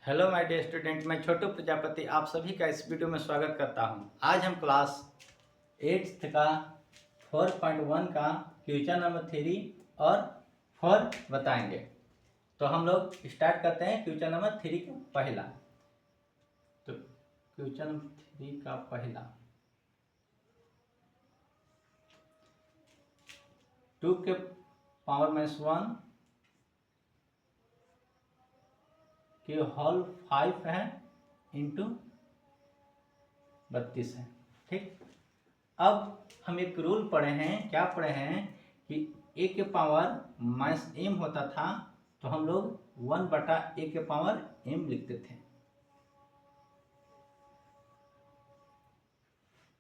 Hello my dear student, मैं छोटू प्रजापति आप सभी का इस वीडियो में स्वागत करता हूं। आज हम क्लास 8th का 4.1 का क्वेश्चन नंबर 3 और 4 बताएंगे। तो हम लोग स्टार्ट करते हैं क्वेश्चन नंबर 3 का पहला। तो क्वेश्चन नंबर 3 का पहला, 2 के पावर -1 के होल 5 है इंटू 32 है। ठीक, अब हम एक रूल पढ़े हैं, क्या पढ़े हैं कि a के पावर -m होता था तो हम लोग 1/a के पावर m लिखते थे।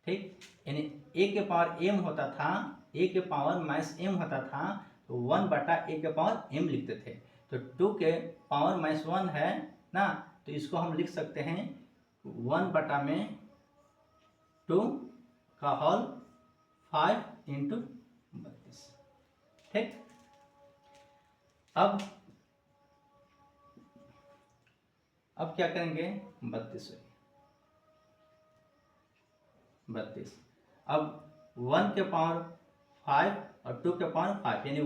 ठीक, यानी a के पावर m होता था, a के पावर -m होता था तो 1/a के पावर m लिखते थे। तो 2 के पावर -1 है ना, तो इसको हम लिख सकते हैं 1 में 2 का होल 5 इंटू 32। ठीक, अब क्या करेंगे 32 अब 1 के पावर 5 और 2 के पावर 5 यानी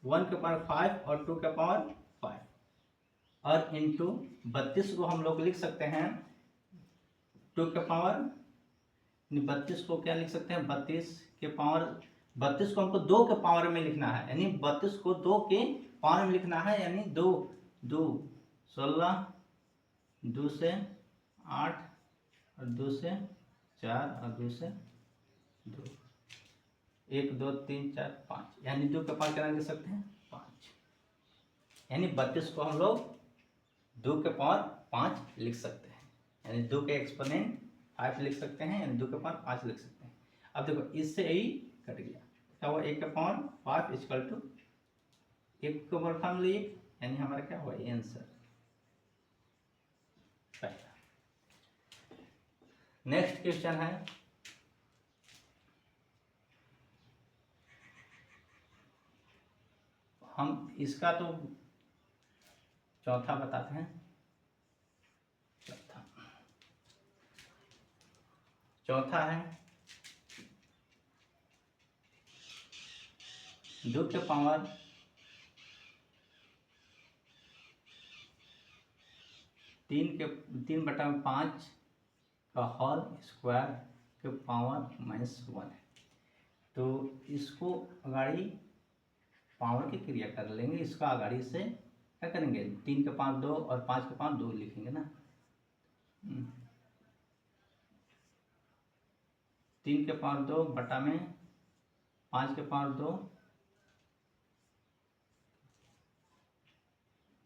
1 के पावर 5 और 2 के पावर 5 और इंटू 32 को हम लोग लिख सकते हैं 2 के पावर 32 को क्या लिख सकते हैं 32 के पावर 32 को हमको 2 के पावर में लिखना है, यानी 32 को 2 के पावर में लिखना है, यानी 2 2 16 2 से 8 और 2 से 4 और 2 से 2 1 2 3 4 5 यानी 2 के पावर कितना लिख सकते हैं 5, यानी 32 को हम लोग 2 के पावर 5 लिख सकते हैं, यानी 2 के एक्सपोनेंट 5 लिख सकते हैं, यानी 2 के पावर 5 लिख सकते हैं। अब देखो इससे यही कट गया, क्या हुआ 1 के पावर 5 इक्वल टू 1 के पावर फॉर्मूला 1, यानी हमारा क्या हुआ आंसर पहला। नेक्स्ट क्वेश्चन है, हम इसका तो चौथा बताते हैं। चौथा है 2 के पावर 3/5 का होल स्क्वायर के पावर -1 है। तो इसको अगाड़ी पावर की क्रिया कर लेंगे, इसका अगाड़ी से क्या करेंगे 3 के पावर 2 और 5 के पावर 2 लिखेंगे ना। 3 के पावर 2 बटा में 5 के पावर 2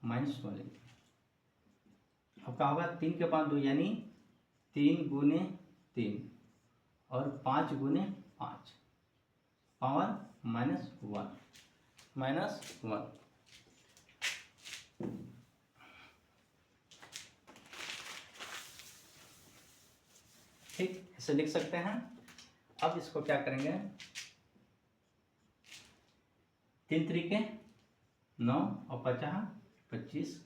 -1 लिखेंगे। अब क्या होगा 3 के पावर 2 यानी 3 गुने 3 और 5 गुने 5 पावर -1 ठीक, इसे लिख सकते हैं। अब इसको क्या करेंगे 3 तरीके 9 और 50 25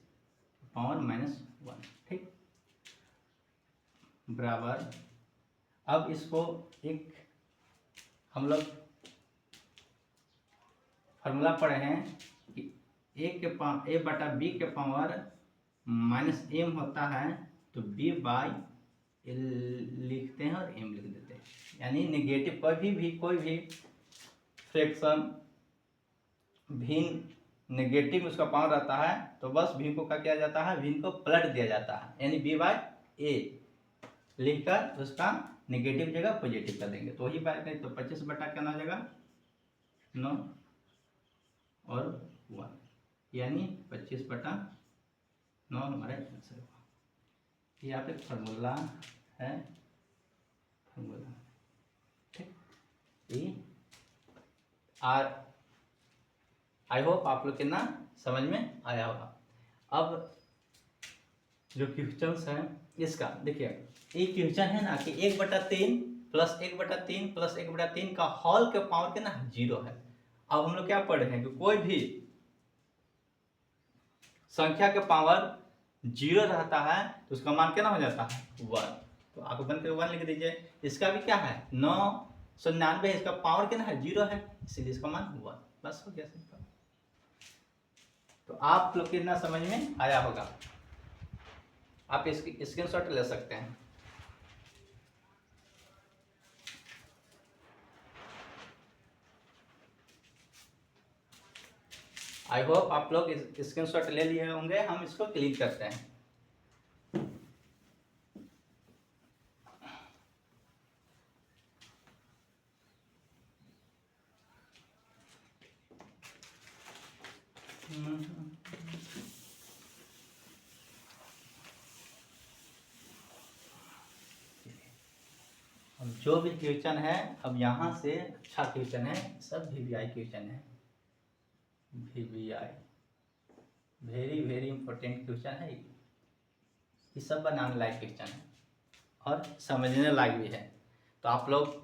पावर -1। ठीक, बराबर। अब इसको एक हम लोग फार्मूला पढ़े हैं कि a बटा b के पावर -m होता है तो b बाई लिखते हैं और m लिख देते हैं, यानी नेगेटिव कोई भी फ्रैक्शन भिन्न नेगेटिव उसका पावर रहता है तो बस भिन्न को क्या किया जाता है, भिन्न को पलट दिया जाता है, यानी b बाई a लिखकर उसका नेगेटिव जगह पॉजिटिव कर देंगे तो वही बात करें तो 25 बटा क्या आ जाएगा 9 और 1 यानी 25/9 हमारा आंसर होगा। ये आप एक फार्मूला है, फार्मूला। ठीक, ये आई होप आप लोग के ना समझ में आया होगा। अब जो क्वेश्चन है इसका देखिए, एक क्वेश्चन है ना कि 1/3 प्लस 1/3 प्लस 1/3 का होल के पावर के ना 0 है। अब हम लोग क्या पढ़ रहे हैं कि कोई भी संख्या के पावर जीरो रहता है तो उसका मान कितना हो जाता है 1। तो आप बन कर 1 लिख दीजिए। इसका भी क्या है 999 इसका पावर कितना है 0 है, इसलिए इसका मान 1। बस हो गया सिंपल। तो आप लोग कितना समझ में आया होगा, आप इसकी स्क्रीनशॉट ले सकते हैं। आई होप आप लोग स्क्रीनशॉट ले लिए होंगे। हम इसको क्लिक करते हैं। अब जो भी क्वेश्चन है, अब यहाँ से अच्छा क्वेश्चन है, सब VBI क्वेश्चन है। VBI very very important question है। ये सब बनाने लायक क्वेश्चन है और समझने लायक भी है। तो आप लोग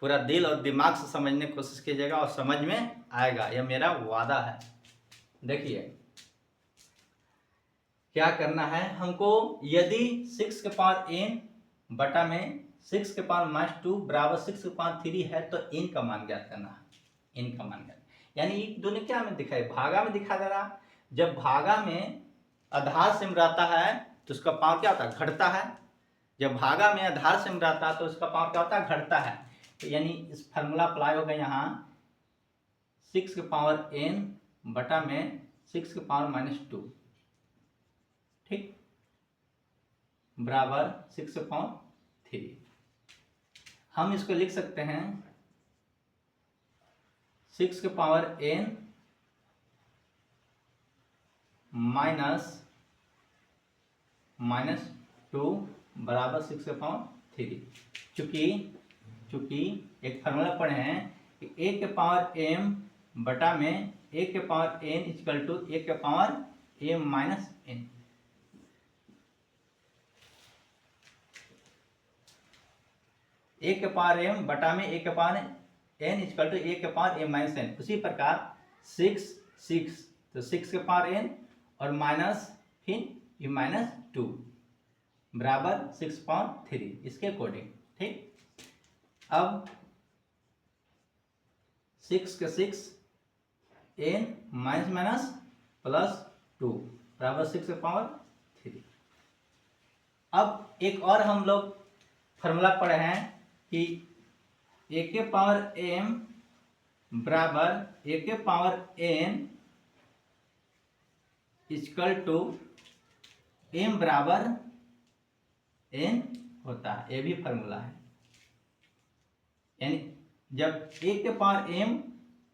पूरा दिल और दिमाग से समझने की कोशिश कीजिएगा और समझ में आएगा, यह मेरा वादा है। देखिए क्या करना है हमको, यदि 6 के पावर n बटा में 6 के पावर -2 बराबर 6 के पावर 3 है तो n का मान ज्ञात करना है। n का मान ज्ञात, यानी दोनों क्या में दिखाई, भागा में दिखा दे रहा। जब भागा में आधार सेम रहता है तो उसका पावर क्या होता है, घटता है। जब भागा में आधार सेम रहता है तो उसका पावर क्या होता है, घटता है। तो यानी इस फार्मूला अप्लाई होगा यहाँ 6 के पावर n बटा में 6 के पावर -2, ठीक, बराबर 6 के पावर 3। हम इसको लिख सकते हैं 6 के पावर n -2 बराबर 6 के पावर 3। चूंकि एक फार्मूला पढ़े हैं कि a के पावर m बटा में a के power n equal to a के power m minus n। a के पावर m बटा में a के power n equal to a के पावर m माइनस n। उसी प्रकार 6 तो 6 के पावर n और माइनस फिर -2 बराबर 6 पावर 3, इसके अकॉर्डिंग, ठीक। अब 6 के 6 n माइनस +2 बराबर 6 के पावर 3। अब एक और हम लोग फार्मूला पढ़े हैं कि a के पावर m बराबर a के power n equal to m बराबर n होता है। ये भी फार्मूला है, यानी जब a के पावर m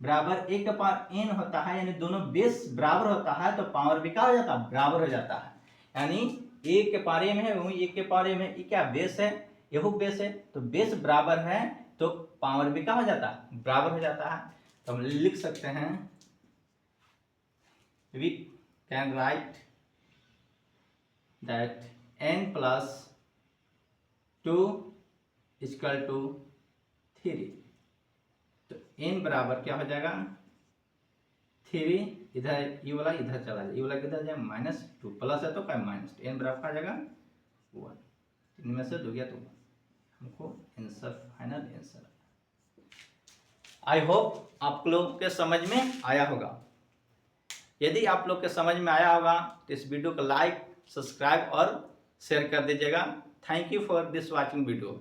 बराबर a के पावर n होता है, यानी दोनों बेस बराबर होता है तो पावर भी क्या हो जाता है, बराबर हो जाता है। यानी a के पावर m है वही a के पावर m है, ये क्या बेस है, यह बेस है, तो बेस बराबर है तो पावर भी क्या हो जाता है, बराबर हो जाता है। तो हम लिख सकते हैं we can write that n + 2 = 3। तो n बराबर क्या हो जाएगा 3, इधर ये वाला इधर चला जाए, ये वाला किधर जाए -2, प्लस है तो क्या माइनस, n बराबर आ जाएगा 1। इनमें से 2 गया तो हमको answer, final answer. I hope आप लोग के समझ में आया होगा। यदि आप लोग के समझ में आया होगा तो इस वीडियो को लाइक, सब्सक्राइब और शेयर कर दीजिएगा। Thank you for this watching video.